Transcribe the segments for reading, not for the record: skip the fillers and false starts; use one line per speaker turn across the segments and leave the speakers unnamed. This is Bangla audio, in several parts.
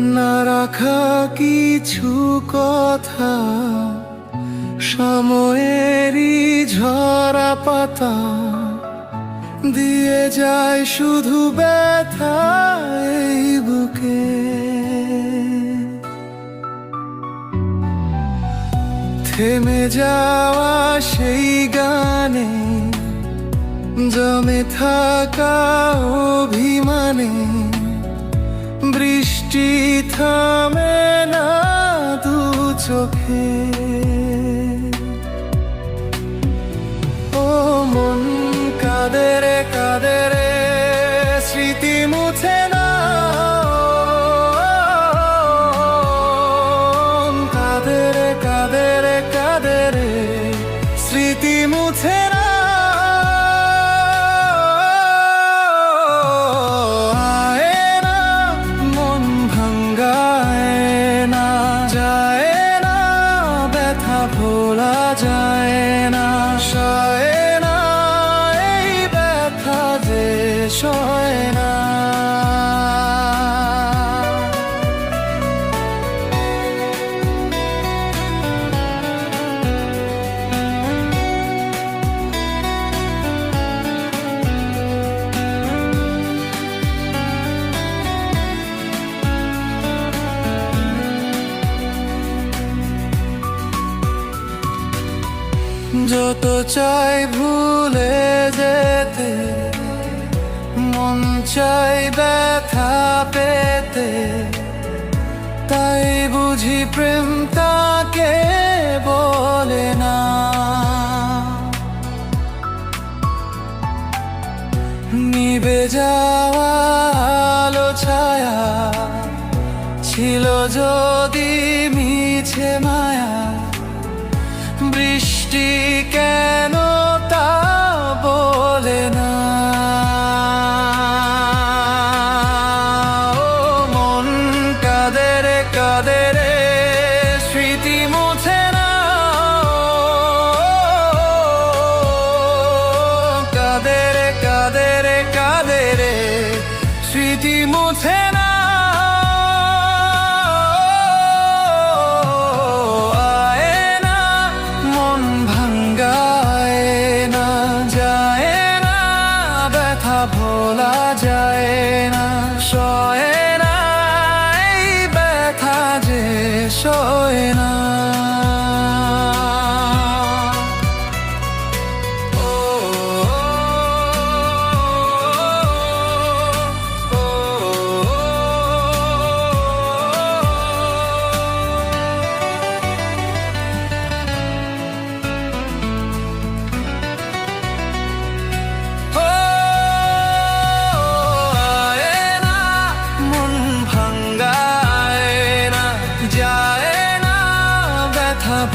না রাখা কিছু কথা, সময়েরই ঝরা পাতা দিয়ে যায় শুধু ব্যথা এই বুকে। থেমে যাওয়া সেই গানে, জমে থাকা অভিমানে, বৃষ্টি থামে না দু চোখে। ও মন কাঁদে রে কাঁদে রে, স্মৃতি মুছে না। কাঁদে রে কাঁদে রে কাঁদে রে, স্মৃতি মুছে না। ভোলা যায় না, সয় না এই ব্যথা যে সয় না। যত চাই ভুলে যেতে, মন চাই ব্যথা পেতে, তাই বুঝি প্রেম তাকে বলে না। নিভে যাওয়া আলো ছায়া ছিল যদি মিছে মায়া, বৃষ্টি কেন তা বলে না। ও মন কাঁদে রে কাঁদে রে, স্মৃতি মুছে না। কাঁদে রে কাঁদে রে কাঁদে রে, স্মৃতি মুছে না। ভোলা যায় না, সয় না এই ব্যথা যে সয় না।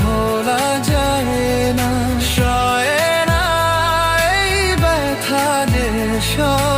ভোলা যায় না, সয় না এই ব্যথা যে সয়।